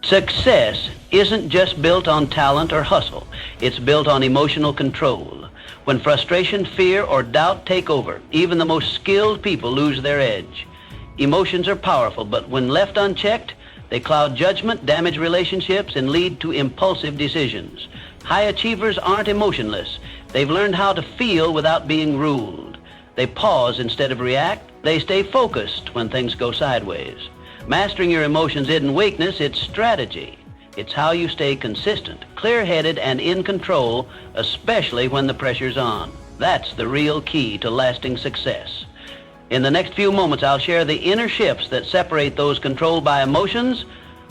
Success isn't just built on talent or hustle. It's built on emotional control. When frustration, fear, or doubt take over, even the most skilled people lose their edge. Emotions are powerful, but when left unchecked, they cloud judgment, damage relationships, and lead to impulsive decisions. High achievers aren't emotionless. They've learned how to feel without being ruled. They pause instead of react. They stay focused when things go sideways. Mastering your emotions isn't weakness, it's strategy. It's how you stay consistent, clear-headed, and in control, especially when the pressure's on. That's the real key to lasting success. In the next few moments, I'll share the inner shifts that separate those controlled by emotions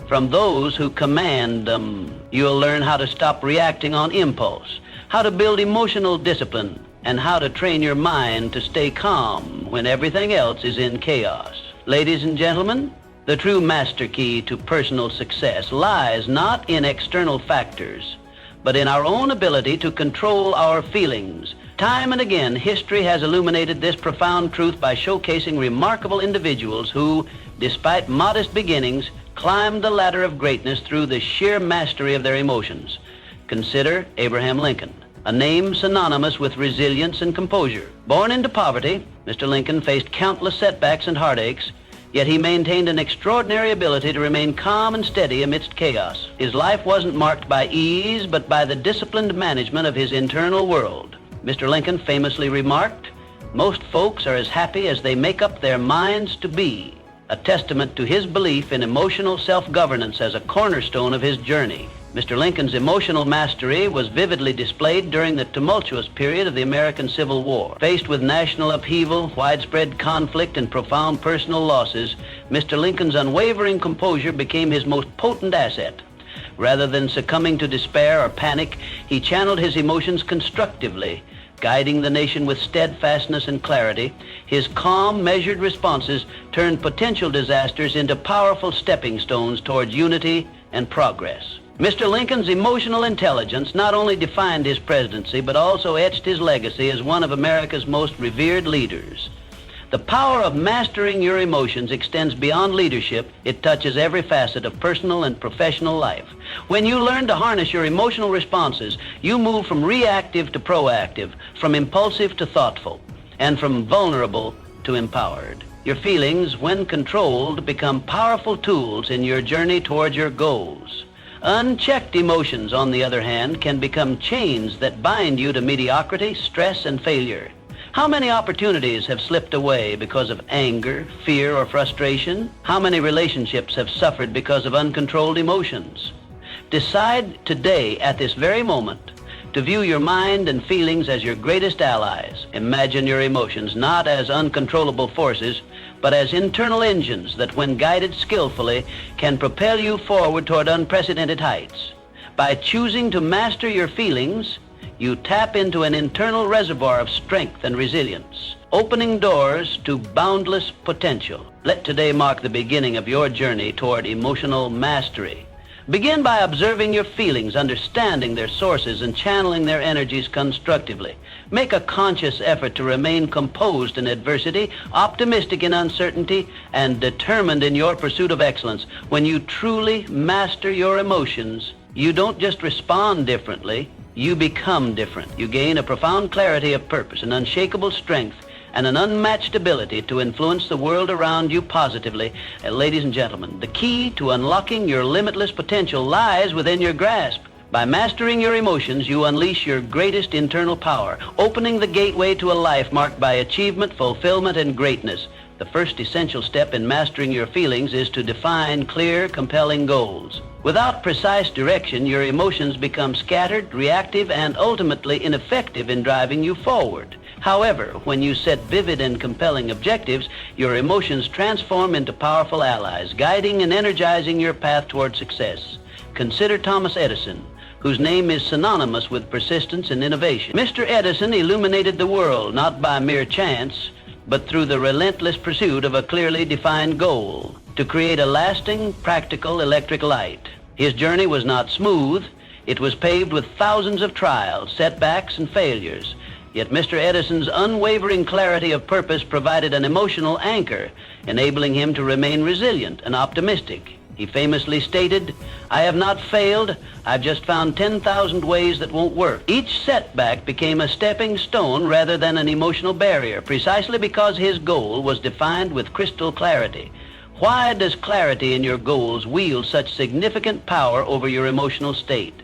from those who command them. You'll learn how to stop reacting on impulse, how to build emotional discipline, and how to train your mind to stay calm when everything else is in chaos. Ladies and gentlemen, the true master key to personal success lies not in external factors, but in our own ability to control our feelings. Time and again, history has illuminated this profound truth by showcasing remarkable individuals who, despite modest beginnings, climbed the ladder of greatness through the sheer mastery of their emotions. Consider Abraham Lincoln, a name synonymous with resilience and composure. Born into poverty, Mr. Lincoln faced countless setbacks and heartaches, yet he maintained an extraordinary ability to remain calm and steady amidst chaos. His life wasn't marked by ease, but by the disciplined management of his internal world. Mr. Lincoln famously remarked, "Most folks are as happy as they make up their minds to be," a testament to his belief in emotional self-governance as a cornerstone of his journey. Mr. Lincoln's emotional mastery was vividly displayed during the tumultuous period of the American Civil War. Faced with national upheaval, widespread conflict, and profound personal losses, Mr. Lincoln's unwavering composure became his most potent asset. Rather than succumbing to despair or panic, he channeled his emotions constructively, guiding the nation with steadfastness and clarity. His calm, measured responses turned potential disasters into powerful stepping stones towards unity and progress. Mr. Lincoln's emotional intelligence not only defined his presidency, but also etched his legacy as one of America's most revered leaders. The power of mastering your emotions extends beyond leadership. It touches every facet of personal and professional life. When you learn to harness your emotional responses, you move from reactive to proactive, from impulsive to thoughtful, and from vulnerable to empowered. Your feelings, when controlled, become powerful tools in your journey toward your goals. Unchecked emotions, on the other hand, can become chains that bind you to mediocrity, stress, and failure. How many opportunities have slipped away because of anger, fear, or frustration? How many relationships have suffered because of uncontrolled emotions? Decide today, at this very moment, to view your mind and feelings as your greatest allies. Imagine your emotions not as uncontrollable forces, but as internal engines that, when guided skillfully, can propel you forward toward unprecedented heights. By choosing to master your feelings, you tap into an internal reservoir of strength and resilience, opening doors to boundless potential. Let today mark the beginning of your journey toward emotional mastery. Begin by observing your feelings, understanding their sources, and channeling their energies constructively. Make a conscious effort to remain composed in adversity, optimistic in uncertainty, and determined in your pursuit of excellence. When you truly master your emotions, you don't just respond differently, you become different. You gain a profound clarity of purpose, an unshakable strength, and an unmatched ability to influence the world around you positively. Ladies and gentlemen, the key to unlocking your limitless potential lies within your grasp. By mastering your emotions, you unleash your greatest internal power, opening the gateway to a life marked by achievement, fulfillment, and greatness. The first essential step in mastering your feelings is to define clear, compelling goals. Without precise direction, your emotions become scattered, reactive, and ultimately ineffective in driving you forward. However, when you set vivid and compelling objectives, your emotions transform into powerful allies, guiding and energizing your path toward success. Consider Thomas Edison, whose name is synonymous with persistence and innovation. Mr. Edison illuminated the world not by mere chance, but through the relentless pursuit of a clearly defined goal, to create a lasting, practical electric light. His journey was not smooth. It was paved with thousands of trials, setbacks, and failures. Yet Mr. Edison's unwavering clarity of purpose provided an emotional anchor, enabling him to remain resilient and optimistic. He famously stated, "I have not failed, I've just found 10,000 ways that won't work." Each setback became a stepping stone rather than an emotional barrier, precisely because his goal was defined with crystal clarity. Why does clarity in your goals wield such significant power over your emotional state?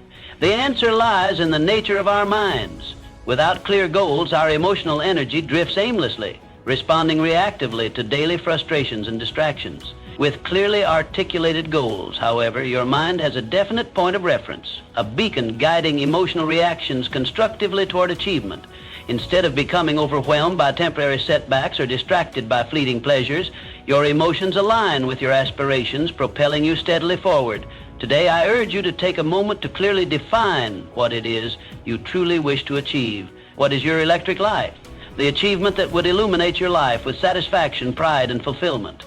The answer lies in the nature of our minds. Without clear goals, our emotional energy drifts aimlessly, responding reactively to daily frustrations and distractions. With clearly articulated goals, however, your mind has a definite point of reference, a beacon guiding emotional reactions constructively toward achievement. Instead of becoming overwhelmed by temporary setbacks or distracted by fleeting pleasures, your emotions align with your aspirations, propelling you steadily forward. Today, I urge you to take a moment to clearly define what it is you truly wish to achieve. What is your electric life? The achievement that would illuminate your life with satisfaction, pride, and fulfillment.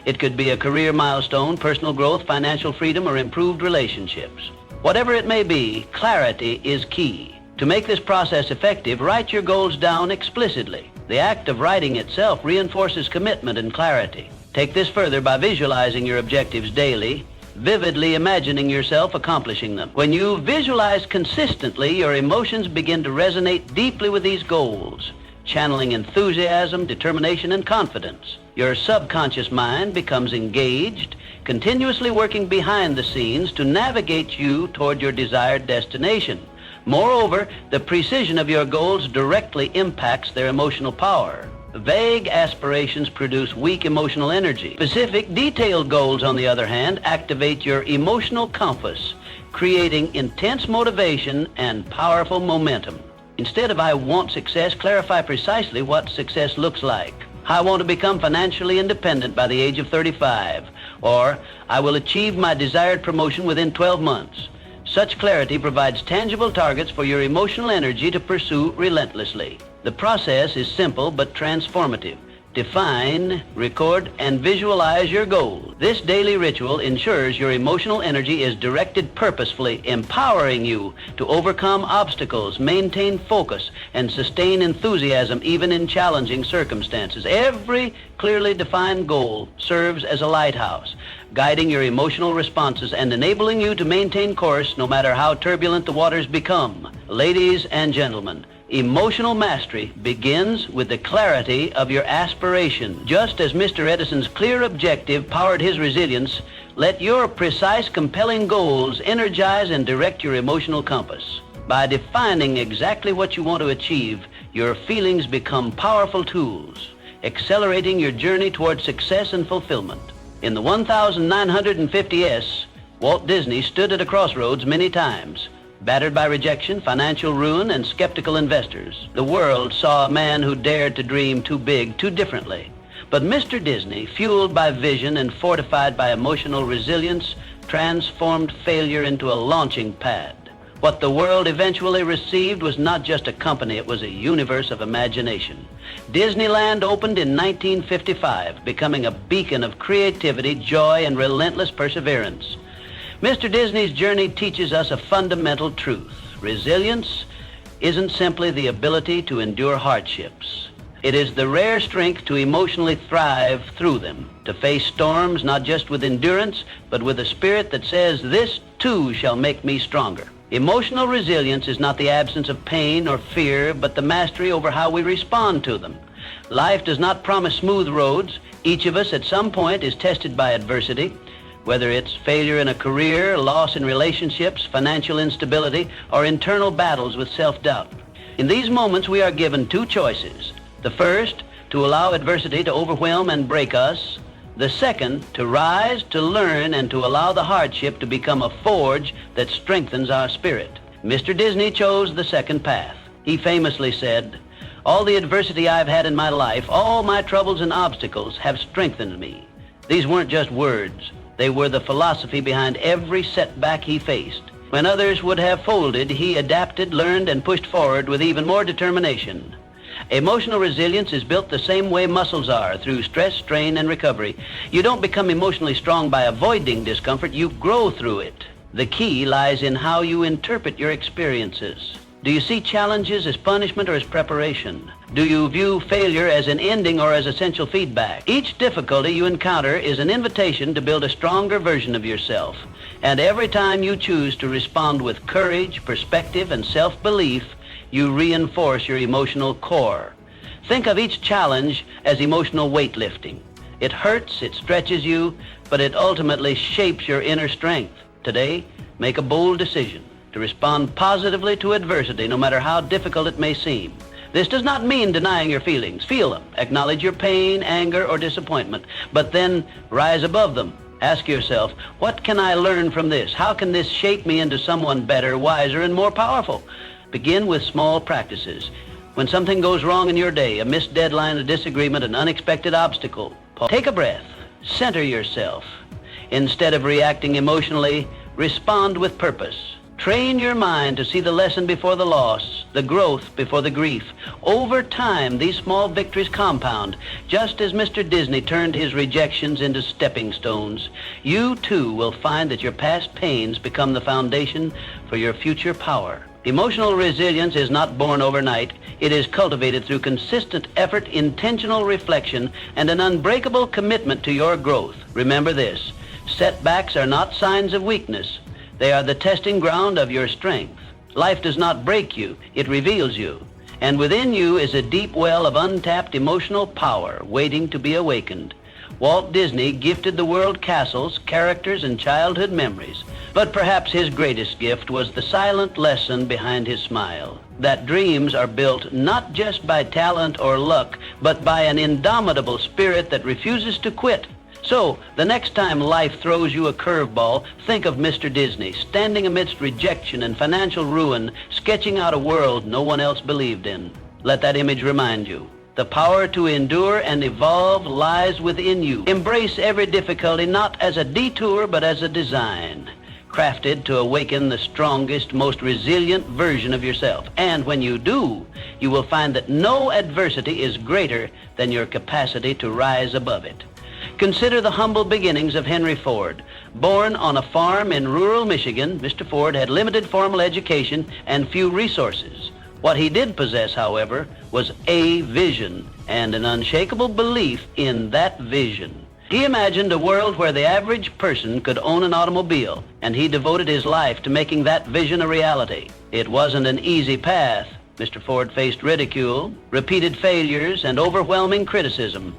It could be a career milestone, personal growth, financial freedom, or improved relationships. Whatever it may be, clarity is key. To make this process effective, write your goals down explicitly. The act of writing itself reinforces commitment and clarity. Take this further by visualizing your objectives daily, vividly imagining yourself accomplishing them. When you visualize consistently, your emotions begin to resonate deeply with these goals, channeling enthusiasm, determination, and confidence. Your subconscious mind becomes engaged, continuously working behind the scenes to navigate you toward your desired destination. Moreover, the precision of your goals directly impacts their emotional power. Vague aspirations produce weak emotional energy. Specific, detailed goals, on the other hand, activate your emotional compass, creating intense motivation and powerful momentum. Instead of "I want success," clarify precisely what success looks like. "I want to become financially independent by the age of 35," or "I will achieve my desired promotion within 12 months. Such clarity provides tangible targets for your emotional energy to pursue relentlessly. The process is simple but transformative. Define, record, and visualize your goals. This daily ritual ensures your emotional energy is directed purposefully, empowering you to overcome obstacles, maintain focus, and sustain enthusiasm even in challenging circumstances. Every clearly defined goal serves as a lighthouse, guiding your emotional responses and enabling you to maintain course no matter how turbulent the waters become. Ladies and gentlemen, emotional mastery begins with the clarity of your aspiration. Just as Mr. Edison's clear objective powered his resilience, let your precise, compelling goals energize and direct your emotional compass. By defining exactly what you want to achieve, your feelings become powerful tools, accelerating your journey toward success and fulfillment. In the 1950s, Walt Disney stood at a crossroads many times. Battered by rejection, financial ruin, and skeptical investors, the world saw a man who dared to dream too big, too differently. But Mr. Disney, fueled by vision and fortified by emotional resilience, transformed failure into a launching pad. What the world eventually received was not just a company, it was a universe of imagination. Disneyland opened in 1955, becoming a beacon of creativity, joy, and relentless perseverance. Mr. Disney's journey teaches us a fundamental truth. Resilience isn't simply the ability to endure hardships. It is the rare strength to emotionally thrive through them, to face storms not just with endurance, but with a spirit that says, "This too shall make me stronger." Emotional resilience is not the absence of pain or fear, but the mastery over how we respond to them. Life does not promise smooth roads. Each of us at some point is tested by adversity. Whether it's failure in a career, loss in relationships, financial instability, or internal battles with self-doubt. In these moments, we are given two choices. The first, to allow adversity to overwhelm and break us. The second, to rise, to learn, and to allow the hardship to become a forge that strengthens our spirit. Mr. Disney chose the second path. He famously said, "All the adversity I've had in my life, all my troubles and obstacles have strengthened me." These weren't just words. They were the philosophy behind every setback he faced. When others would have folded, he adapted, learned, and pushed forward with even more determination. Emotional resilience is built the same way muscles are, through stress, strain, and recovery. You don't become emotionally strong by avoiding discomfort, you grow through it. The key lies in how you interpret your experiences. Do you see challenges as punishment or as preparation? Do you view failure as an ending or as essential feedback? Each difficulty you encounter is an invitation to build a stronger version of yourself. And every time you choose to respond with courage, perspective, and self-belief, you reinforce your emotional core. Think of each challenge as emotional weightlifting. It hurts, it stretches you, but it ultimately shapes your inner strength. Today, make a bold decision to respond positively to adversity, no matter how difficult it may seem. This does not mean denying your feelings. Feel them. Acknowledge your pain, anger, or disappointment, but then rise above them. Ask yourself, what can I learn from this? How can this shape me into someone better, wiser, and more powerful? Begin with small practices. When something goes wrong in your day, a missed deadline, a disagreement, an unexpected obstacle, take a breath. Center yourself. Instead of reacting emotionally, respond with purpose. Train your mind to see the lesson before the loss, the growth before the grief. Over time, these small victories compound. Just as Mr. Disney turned his rejections into stepping stones, you too will find that your past pains become the foundation for your future power. Emotional resilience is not born overnight. It is cultivated through consistent effort, intentional reflection, and an unbreakable commitment to your growth. Remember this: setbacks are not signs of weakness. They are the testing ground of your strength. Life does not break you, it reveals you. And within you is a deep well of untapped emotional power waiting to be awakened. Walt Disney gifted the world castles, characters, and childhood memories. But perhaps his greatest gift was the silent lesson behind his smile. That dreams are built not just by talent or luck, but by an indomitable spirit that refuses to quit. So, the next time life throws you a curveball, think of Mr. Disney, standing amidst rejection and financial ruin, sketching out a world no one else believed in. Let that image remind you. The power to endure and evolve lies within you. Embrace every difficulty not as a detour, but as a design, crafted to awaken the strongest, most resilient version of yourself. And when you do, you will find that no adversity is greater than your capacity to rise above it. Consider the humble beginnings of Henry Ford. Born on a farm in rural Michigan, Mr. Ford had limited formal education and few resources. What he did possess, however, was a vision and an unshakable belief in that vision. He imagined a world where the average person could own an automobile, and he devoted his life to making that vision a reality. It wasn't an easy path. Mr. Ford faced ridicule, repeated failures, and overwhelming criticism.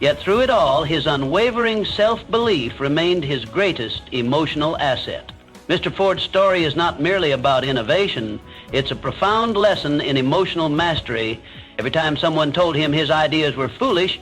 Yet through it all, his unwavering self-belief remained his greatest emotional asset. Mr. Ford's story is not merely about innovation, it's a profound lesson in emotional mastery. Every time someone told him his ideas were foolish,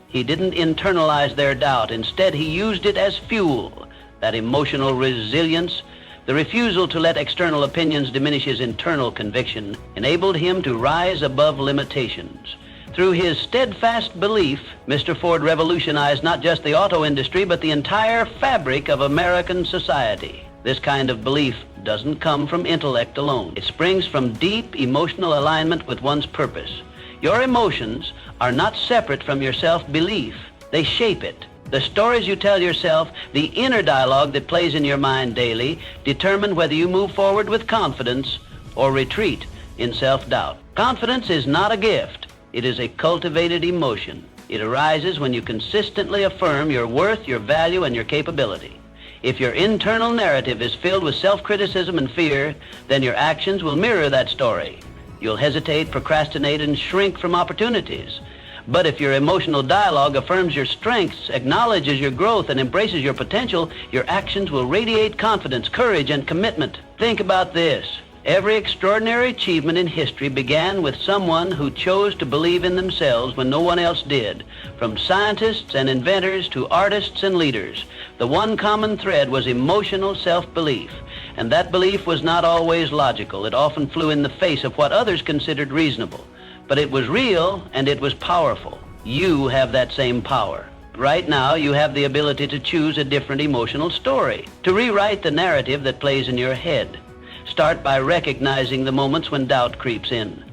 he didn't internalize their doubt. Instead, he used it as fuel. That emotional resilience, the refusal to let external opinions diminish his internal conviction, enabled him to rise above limitations. Through his steadfast belief, Mr. Ford revolutionized not just the auto industry, but the entire fabric of American society. This kind of belief doesn't come from intellect alone. It springs from deep emotional alignment with one's purpose. Your emotions are not separate from your self-belief. They shape it. The stories you tell yourself, the inner dialogue that plays in your mind daily, determine whether you move forward with confidence or retreat in self-doubt. Confidence is not a gift. It is a cultivated emotion. It arises when you consistently affirm your worth, your value, and your capability. If your internal narrative is filled with self-criticism and fear, then your actions will mirror that story. You'll hesitate, procrastinate, and shrink from opportunities. But if your emotional dialogue affirms your strengths, acknowledges your growth, and embraces your potential, your actions will radiate confidence, courage, and commitment. Think about this. Every extraordinary achievement in history began with someone who chose to believe in themselves when no one else did. From scientists and inventors to artists and leaders, the one common thread was emotional self-belief. And that belief was not always logical. It often flew in the face of what others considered reasonable. But it was real and it was powerful. You have that same power. Right now, you have the ability to choose a different emotional story, to rewrite the narrative that plays in your head. Start by recognizing the moments when doubt creeps in.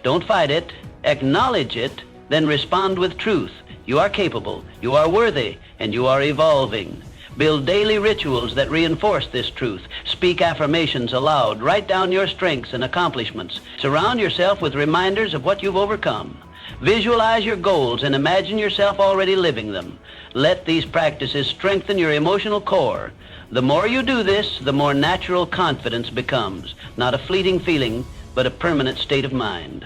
Don't fight it, acknowledge it, then respond with truth. You are capable, you are worthy, and you are evolving. Build daily rituals that reinforce this truth. Speak affirmations aloud. Write down your strengths and accomplishments. Surround yourself with reminders of what you've overcome. Visualize your goals and imagine yourself already living them. Let these practices strengthen your emotional core. The more you do this, the more natural confidence becomes, not a fleeting feeling, but a permanent state of mind.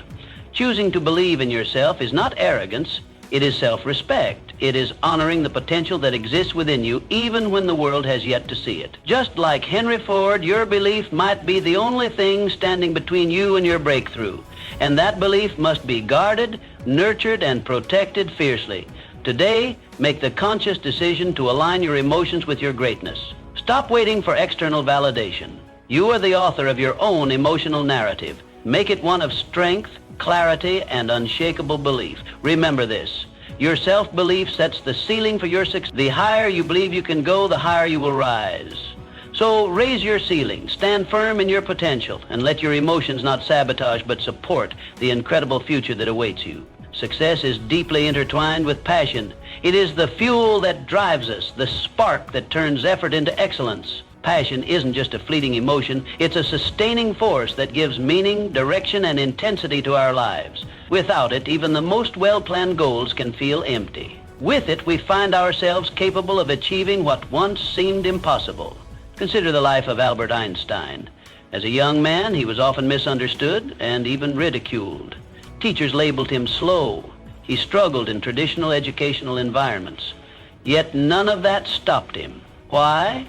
Choosing to believe in yourself is not arrogance, it is self-respect. It is honoring the potential that exists within you, even when the world has yet to see it. Just like Henry Ford, your belief might be the only thing standing between you and your breakthrough, and that belief must be guarded, nurtured, and protected fiercely. Today, make the conscious decision to align your emotions with your greatness. Stop waiting for external validation. You are the author of your own emotional narrative. Make it one of strength, clarity, and unshakable belief. Remember this. Your self-belief sets the ceiling for your success. The higher you believe you can go, the higher you will rise. So raise your ceiling, stand firm in your potential, and let your emotions not sabotage but support the incredible future that awaits you. Success is deeply intertwined with passion. It is the fuel that drives us, the spark that turns effort into excellence. Passion isn't just a fleeting emotion, it's a sustaining force that gives meaning, direction, and intensity to our lives. Without it, even the most well-planned goals can feel empty. With it, we find ourselves capable of achieving what once seemed impossible. Consider the life of Albert Einstein. As a young man, he was often misunderstood and even ridiculed. Teachers labeled him slow. He struggled in traditional educational environments. Yet none of that stopped him. Why?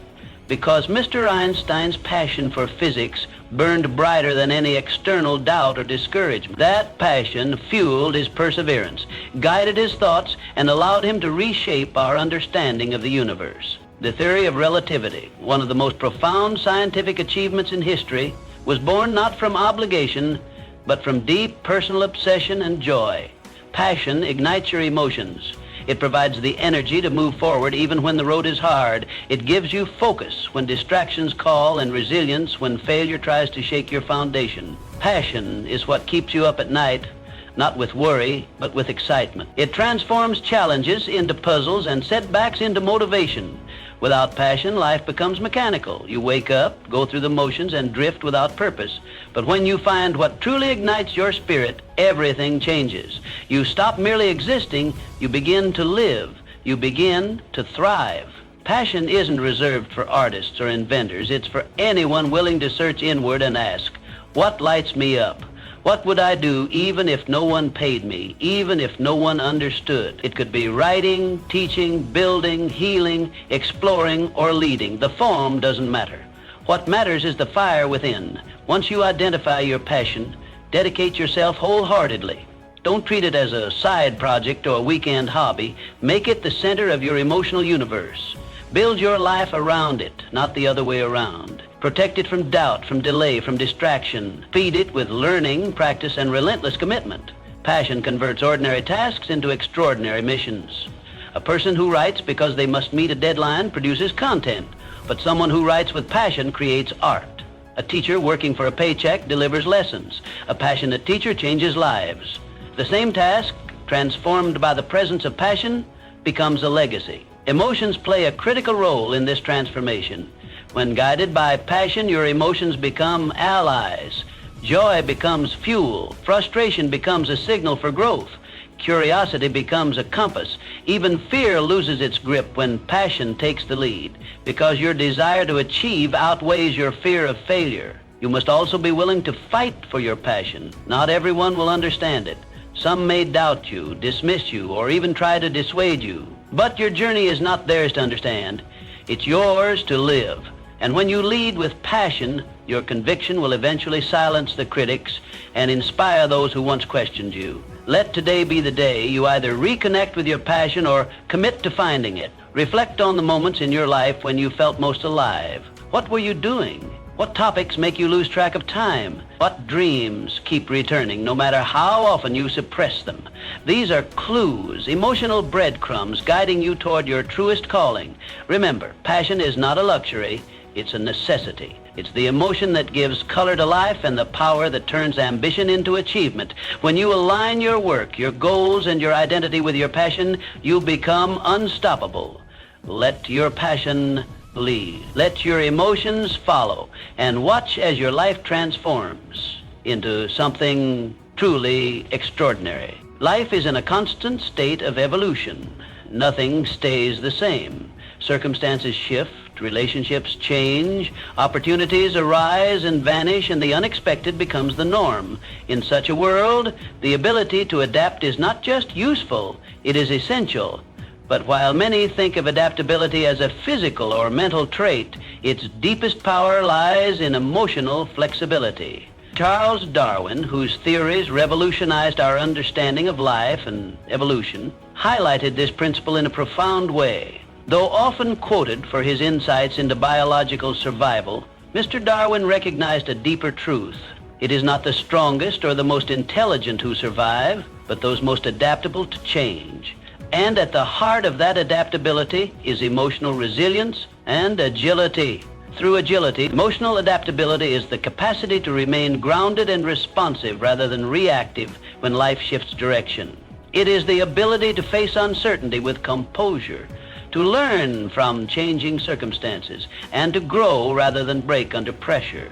Because Mr. Einstein's passion for physics burned brighter than any external doubt or discouragement. That passion fueled his perseverance, guided his thoughts, and allowed him to reshape our understanding of the universe. The theory of relativity, one of the most profound scientific achievements in history, was born not from obligation, but from deep personal obsession and joy. Passion ignites your emotions. It provides the energy to move forward even when the road is hard. It gives you focus when distractions call and resilience when failure tries to shake your foundation. Passion is what keeps you up at night, not with worry, but with excitement. It transforms challenges into puzzles and setbacks into motivation. Without passion, life becomes mechanical. You wake up, go through the motions, and drift without purpose. But when you find what truly ignites your spirit, everything changes. You stop merely existing, you begin to live. You begin to thrive. Passion isn't reserved for artists or inventors. It's for anyone willing to search inward and ask, what lights me up? What would I do even if no one paid me, even if no one understood? It could be writing, teaching, building, healing, exploring, or leading. The form doesn't matter. What matters is the fire within. Once you identify your passion, dedicate yourself wholeheartedly. Don't treat it as a side project or a weekend hobby. Make it the center of your emotional universe. Build your life around it, not the other way around. Protect it from doubt, from delay, from distraction. Feed it with learning, practice, and relentless commitment. Passion converts ordinary tasks into extraordinary missions. A person who writes because they must meet a deadline produces content, but someone who writes with passion creates art. A teacher working for a paycheck delivers lessons. A passionate teacher changes lives. The same task, transformed by the presence of passion, becomes a legacy. Emotions play a critical role in this transformation. When guided by passion, your emotions become allies. Joy becomes fuel. Frustration becomes a signal for growth. Curiosity becomes a compass. Even fear loses its grip when passion takes the lead, because your desire to achieve outweighs your fear of failure. You must also be willing to fight for your passion. Not everyone will understand it. Some may doubt you, dismiss you, or even try to dissuade you. But your journey is not theirs to understand. It's yours to live. And when you lead with passion, your conviction will eventually silence the critics and inspire those who once questioned you. Let today be the day you either reconnect with your passion or commit to finding it. Reflect on the moments in your life when you felt most alive. What were you doing? What topics make you lose track of time? What dreams keep returning no matter how often you suppress them? These are clues, emotional breadcrumbs guiding you toward your truest calling. Remember, passion is not a luxury. It's a necessity. It's the emotion that gives color to life and the power that turns ambition into achievement. When you align your work, your goals, and your identity with your passion, you become unstoppable. Let your passion lead. Let your emotions follow, and watch as your life transforms into something truly extraordinary. Life is in a constant state of evolution. Nothing stays the same. Circumstances shift, relationships change, opportunities arise and vanish, and the unexpected becomes the norm. In such a world, the ability to adapt is not just useful, it is essential. But while many think of adaptability as a physical or mental trait, its deepest power lies in emotional flexibility. Charles Darwin, whose theories revolutionized our understanding of life and evolution, highlighted this principle in a profound way. Though often quoted for his insights into biological survival, Mr. Darwin recognized a deeper truth. It is not the strongest or the most intelligent who survive, but those most adaptable to change. And at the heart of that adaptability is emotional resilience and agility. Through agility, emotional adaptability is the capacity to remain grounded and responsive rather than reactive when life shifts direction. It is the ability to face uncertainty with composure, to learn from changing circumstances, and to grow rather than break under pressure.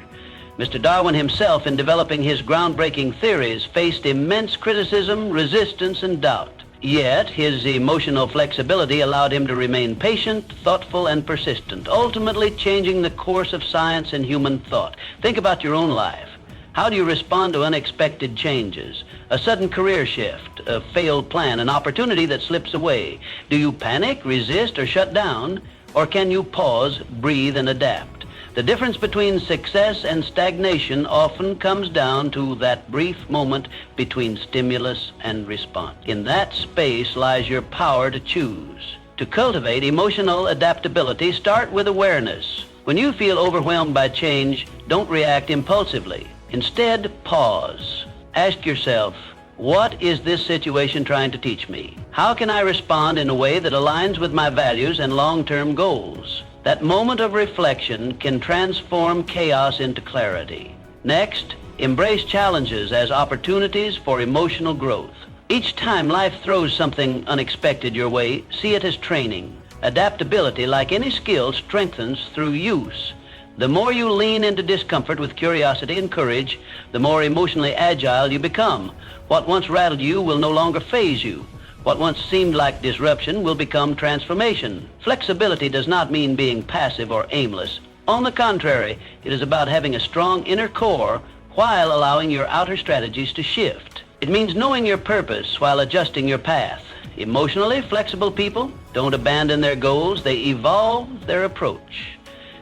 Mr. Darwin himself, in developing his groundbreaking theories, faced immense criticism, resistance, and doubt. Yet, his emotional flexibility allowed him to remain patient, thoughtful, and persistent, ultimately changing the course of science and human thought. Think about your own life. How do you respond to unexpected changes? A sudden career shift, a failed plan, an opportunity that slips away. Do you panic, resist, or shut down? Or can you pause, breathe, and adapt? The difference between success and stagnation often comes down to that brief moment between stimulus and response. In that space lies your power to choose. To cultivate emotional adaptability, start with awareness. When you feel overwhelmed by change, don't react impulsively. Instead, pause. Ask yourself, what is this situation trying to teach me? How can I respond in a way that aligns with my values and long-term goals? That moment of reflection can transform chaos into clarity. Next, embrace challenges as opportunities for emotional growth. Each time life throws something unexpected your way, see it as training. Adaptability, like any skill, strengthens through use. The more you lean into discomfort with curiosity and courage, the more emotionally agile you become. What once rattled you will no longer faze you. What once seemed like disruption will become transformation. Flexibility does not mean being passive or aimless. On the contrary, it is about having a strong inner core while allowing your outer strategies to shift. It means knowing your purpose while adjusting your path. Emotionally flexible people don't abandon their goals, they evolve their approach.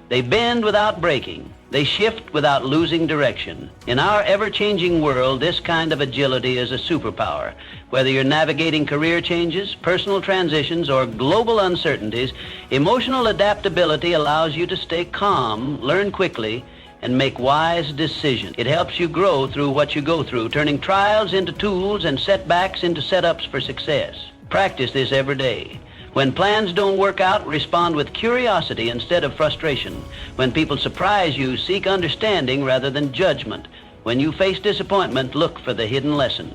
They bend without breaking. They shift without losing direction. In our ever-changing world, this kind of agility is a superpower. Whether you're navigating career changes, personal transitions, or global uncertainties, emotional adaptability allows you to stay calm, learn quickly, and make wise decisions. It helps you grow through what you go through, turning trials into tools and setbacks into setups for success. Practice this every day. When plans don't work out, respond with curiosity instead of frustration. When people surprise you, seek understanding rather than judgment. When you face disappointment, look for the hidden lesson.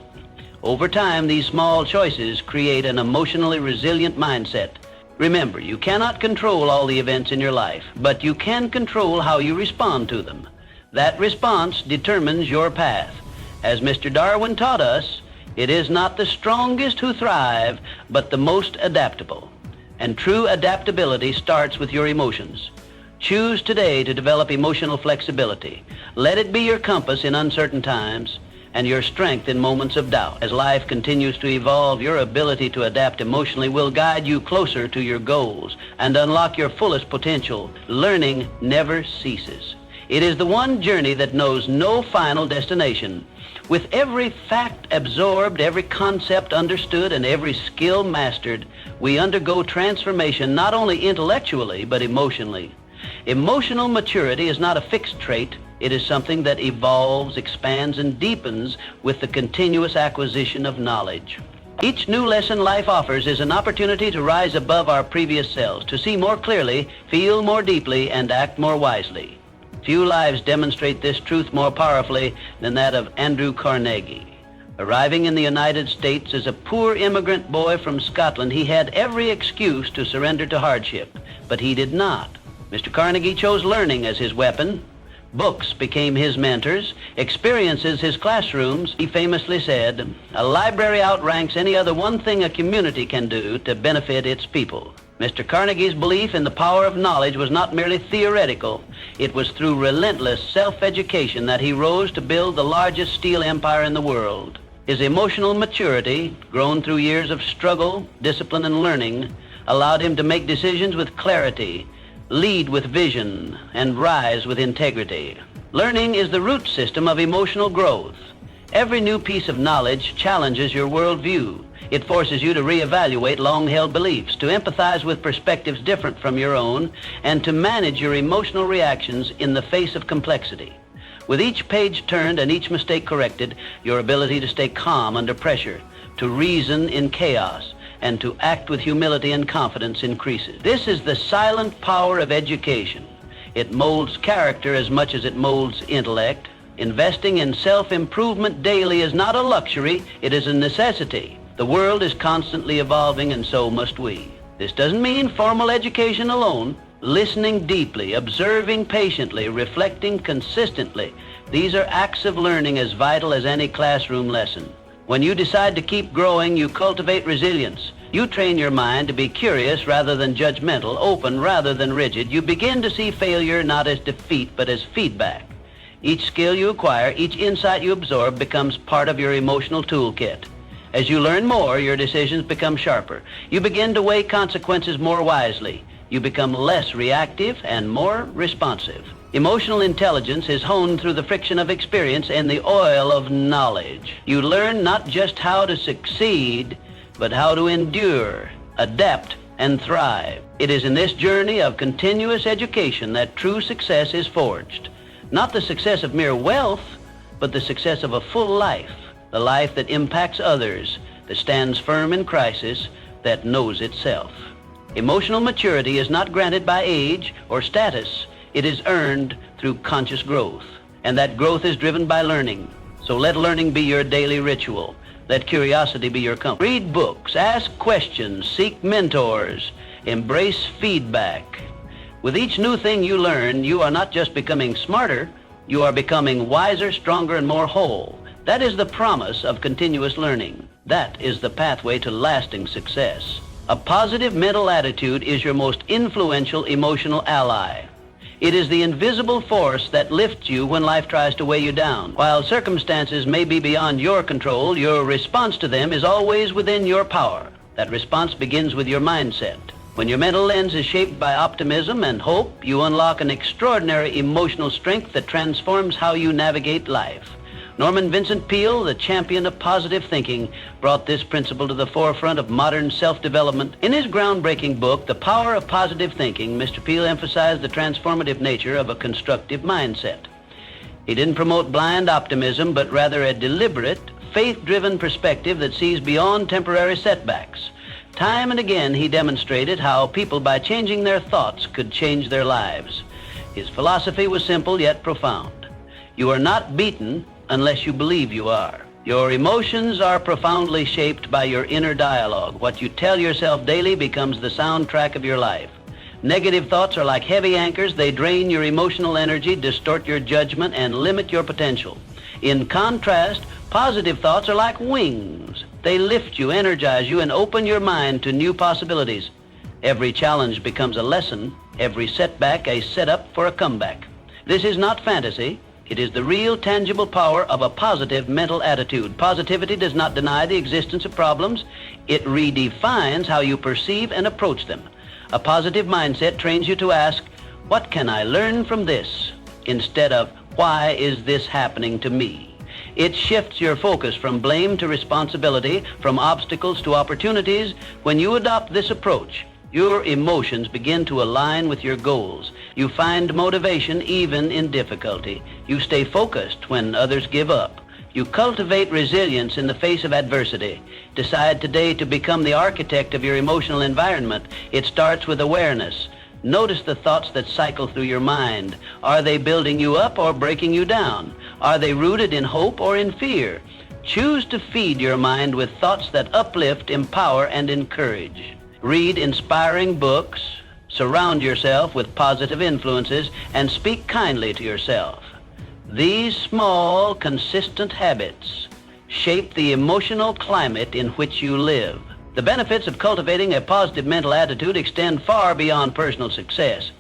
Over time, these small choices create an emotionally resilient mindset. Remember, you cannot control all the events in your life, but you can control how you respond to them. That response determines your path. As Mr. Darwin taught us, it is not the strongest who thrive, but the most adaptable. And true adaptability starts with your emotions. Choose today to develop emotional flexibility. Let it be your compass in uncertain times and your strength in moments of doubt. As life continues to evolve, your ability to adapt emotionally will guide you closer to your goals and unlock your fullest potential. Learning never ceases. It is the one journey that knows no final destination. With every fact absorbed, every concept understood, and every skill mastered, we undergo transformation not only intellectually, but emotionally. Emotional maturity is not a fixed trait. It is something that evolves, expands, and deepens with the continuous acquisition of knowledge. Each new lesson life offers is an opportunity to rise above our previous selves, to see more clearly, feel more deeply, and act more wisely. Few lives demonstrate this truth more powerfully than that of Andrew Carnegie. Arriving in the United States as a poor immigrant boy from Scotland, he had every excuse to surrender to hardship, but he did not. Mr. Carnegie chose learning as his weapon. Books became his mentors, experiences his classrooms. He famously said, "A library outranks any other one thing a community can do to benefit its people." Mr. Carnegie's belief in the power of knowledge was not merely theoretical. It was through relentless self-education that he rose to build the largest steel empire in the world. His emotional maturity, grown through years of struggle, discipline, and learning, allowed him to make decisions with clarity, lead with vision, and rise with integrity. Learning is the root system of emotional growth. Every new piece of knowledge challenges your worldview. It forces you to reevaluate long-held beliefs, to empathize with perspectives different from your own, and to manage your emotional reactions in the face of complexity. With each page turned and each mistake corrected, your ability to stay calm under pressure, to reason in chaos, and to act with humility and confidence increases. This is the silent power of education. It molds character as much as it molds intellect. Investing in self-improvement daily is not a luxury, it is a necessity. The world is constantly evolving, and so must we. This doesn't mean formal education alone. Listening deeply, observing patiently, reflecting consistently. These are acts of learning as vital as any classroom lesson. When you decide to keep growing, you cultivate resilience. You train your mind to be curious rather than judgmental, open rather than rigid. You begin to see failure not as defeat, but as feedback. Each skill you acquire, each insight you absorb becomes part of your emotional toolkit. As you learn more, your decisions become sharper. You begin to weigh consequences more wisely. You become less reactive and more responsive. Emotional intelligence is honed through the friction of experience and the oil of knowledge. You learn not just how to succeed, but how to endure, adapt, and thrive. It is in this journey of continuous education that true success is forged. Not the success of mere wealth, but the success of a full life, the life that impacts others, that stands firm in crisis, that knows itself. Emotional maturity is not granted by age or status. It is earned through conscious growth, and that growth is driven by learning. So let learning be your daily ritual. Let curiosity be your company. Read books, ask questions, seek mentors, embrace feedback. With each new thing you learn, you are not just becoming smarter, you are becoming wiser, stronger, and more whole. That is the promise of continuous learning. That is the pathway to lasting success. A positive mental attitude is your most influential emotional ally. It is the invisible force that lifts you when life tries to weigh you down. While circumstances may be beyond your control, your response to them is always within your power. That response begins with your mindset. When your mental lens is shaped by optimism and hope, you unlock an extraordinary emotional strength that transforms how you navigate life. Norman Vincent Peale, the champion of positive thinking, brought this principle to the forefront of modern self-development. In his groundbreaking book, The Power of Positive Thinking, Mr. Peale emphasized the transformative nature of a constructive mindset. He didn't promote blind optimism, but rather a deliberate, faith-driven perspective that sees beyond temporary setbacks. Time and again, he demonstrated how people, by changing their thoughts, could change their lives. His philosophy was simple yet profound. You are not beaten unless you believe you are. Your emotions are profoundly shaped by your inner dialogue. What you tell yourself daily becomes the soundtrack of your life. Negative thoughts are like heavy anchors. They drain your emotional energy, distort your judgment, and limit your potential. In contrast, positive thoughts are like wings. They lift you, energize you, and open your mind to new possibilities. Every challenge becomes a lesson, every setback a setup for a comeback. This is not fantasy. It is the real, tangible power of a positive mental attitude. Positivity does not deny the existence of problems. It redefines how you perceive and approach them. A positive mindset trains you to ask, what can I learn from this? Instead of, why is this happening to me? It shifts your focus from blame to responsibility, from obstacles to opportunities. When you adopt this approach, your emotions begin to align with your goals. You find motivation even in difficulty. You stay focused when others give up. You cultivate resilience in the face of adversity. Decide today to become the architect of your emotional environment. It starts with awareness. Notice the thoughts that cycle through your mind. Are they building you up or breaking you down? Are they rooted in hope or in fear? Choose to feed your mind with thoughts that uplift, empower, and encourage. Read inspiring books, surround yourself with positive influences, and speak kindly to yourself. These small, consistent habits shape the emotional climate in which you live. The benefits of cultivating a positive mental attitude extend far beyond personal success.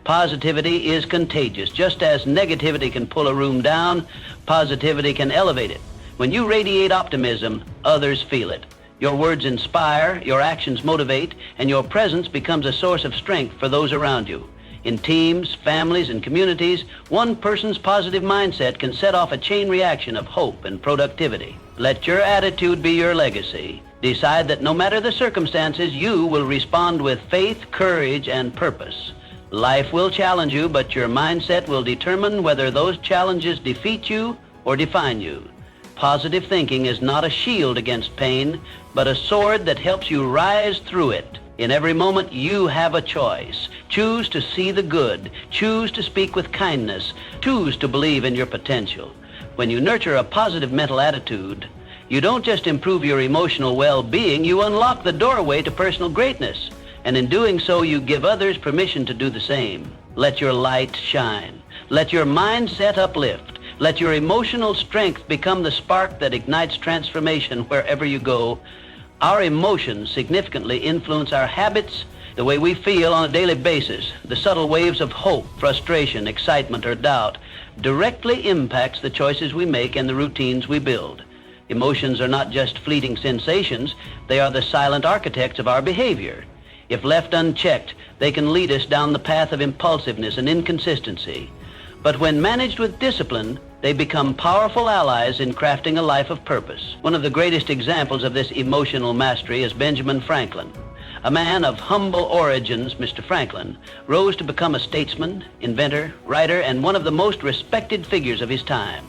Positivity is contagious. Just as negativity can pull a room down, positivity can elevate it. When you radiate optimism, others feel it. Your words inspire, your actions motivate, and your presence becomes a source of strength for those around you. In teams, families, and communities, one person's positive mindset can set off a chain reaction of hope and productivity. Let your attitude be your legacy. Decide that no matter the circumstances, you will respond with faith, courage, and purpose. Life will challenge you, but your mindset will determine whether those challenges defeat you or define you. Positive thinking is not a shield against pain, but a sword that helps you rise through it. In every moment, you have a choice. Choose to see the good. Choose to speak with kindness. Choose to believe in your potential. When you nurture a positive mental attitude, you don't just improve your emotional well-being, you unlock the doorway to personal greatness. And in doing so, you give others permission to do the same. Let your light shine. Let your mindset uplift. Let your emotional strength become the spark that ignites transformation wherever you go. Our emotions significantly influence our habits, the way we feel on a daily basis. The subtle waves of hope, frustration, excitement, or doubt directly impacts the choices we make and the routines we build. Emotions are not just fleeting sensations, they are the silent architects of our behavior. If left unchecked, they can lead us down the path of impulsiveness and inconsistency. But when managed with discipline, they become powerful allies in crafting a life of purpose. One of the greatest examples of this emotional mastery is Benjamin Franklin. A man of humble origins, Mr. Franklin rose to become a statesman, inventor, writer, and one of the most respected figures of his time.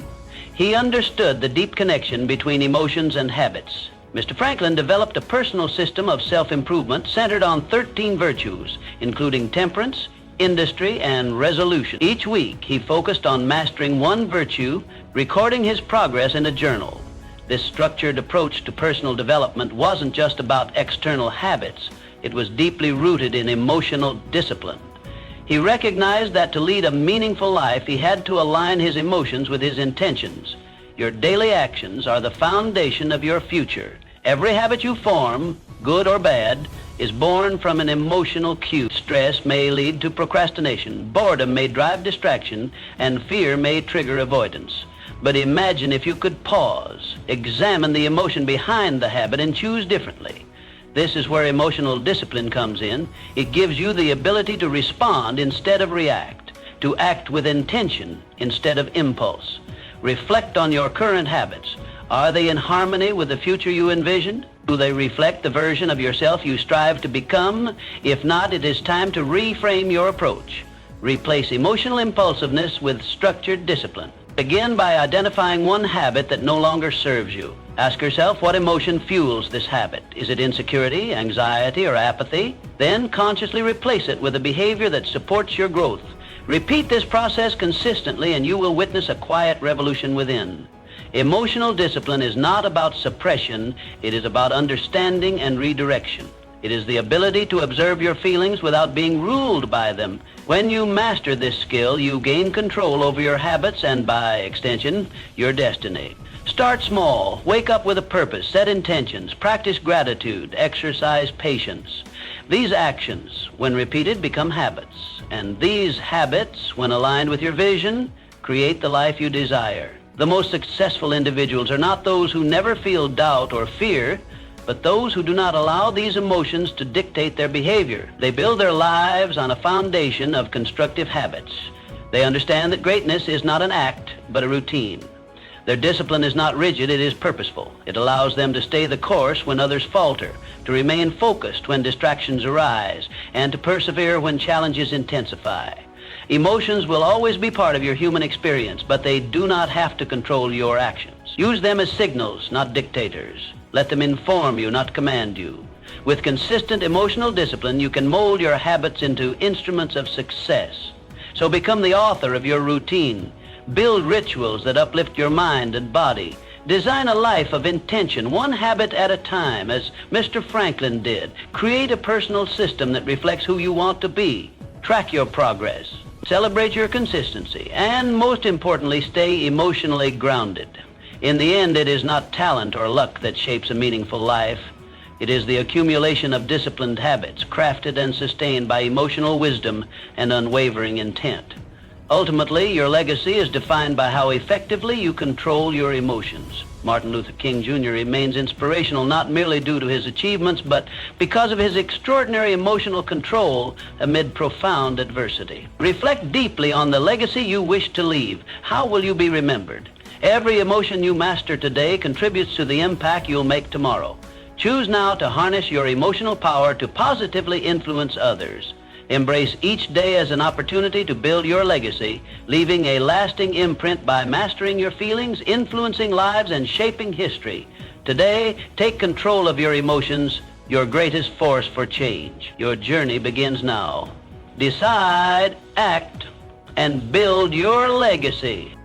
He understood the deep connection between emotions and habits. Mr. Franklin developed a personal system of self-improvement centered on 13 virtues, including temperance, industry, and resolution. Each week, he focused on mastering one virtue, recording his progress in a journal. This structured approach to personal development wasn't just about external habits. It was deeply rooted in emotional discipline. He recognized that to lead a meaningful life, he had to align his emotions with his intentions. Your daily actions are the foundation of your future. Every habit you form, good or bad, is born from an emotional cue. Stress may lead to procrastination, boredom may drive distraction, and fear may trigger avoidance. But imagine if you could pause, examine the emotion behind the habit, and choose differently. This is where emotional discipline comes in. It gives you the ability to respond instead of react, to act with intention instead of impulse. Reflect on your current habits. Are they in harmony with the future you envisioned? Do they reflect the version of yourself you strive to become? If not, it is time to reframe your approach. Replace emotional impulsiveness with structured discipline. Begin by identifying one habit that no longer serves you. Ask yourself what emotion fuels this habit. Is it insecurity, anxiety, or apathy? Then consciously replace it with a behavior that supports your growth. Repeat this process consistently and you will witness a quiet revolution within. Emotional discipline is not about suppression, it is about understanding and redirection. It is the ability to observe your feelings without being ruled by them. When you master this skill, you gain control over your habits and, by extension, your destiny. Start small, wake up with a purpose, set intentions, practice gratitude, exercise patience. These actions, when repeated, become habits. And these habits, when aligned with your vision, create the life you desire. The most successful individuals are not those who never feel doubt or fear, but those who do not allow these emotions to dictate their behavior. They build their lives on a foundation of constructive habits. They understand that greatness is not an act, but a routine. Their discipline is not rigid, it is purposeful. It allows them to stay the course when others falter, to remain focused when distractions arise, and to persevere when challenges intensify. Emotions will always be part of your human experience, but they do not have to control your actions. Use them as signals, not dictators. Let them inform you, not command you. With consistent emotional discipline, you can mold your habits into instruments of success. So become the author of your routine. Build rituals that uplift your mind and body. Design a life of intention, one habit at a time, as Mr. Franklin did. Create a personal system that reflects who you want to be. Track your progress. Celebrate your consistency. And most importantly, stay emotionally grounded. In the end, it is not talent or luck that shapes a meaningful life. It is the accumulation of disciplined habits, crafted and sustained by emotional wisdom and unwavering intent. Ultimately, your legacy is defined by how effectively you control your emotions. Martin Luther King Jr. remains inspirational not merely due to his achievements, but because of his extraordinary emotional control amid profound adversity. Reflect deeply on the legacy you wish to leave. How will you be remembered? Every emotion you master today contributes to the impact you'll make tomorrow. Choose now to harness your emotional power to positively influence others. Embrace each day as an opportunity to build your legacy, leaving a lasting imprint by mastering your feelings, influencing lives, and shaping history. Today, take control of your emotions, your greatest force for change. Your journey begins now. Decide, act, and build your legacy.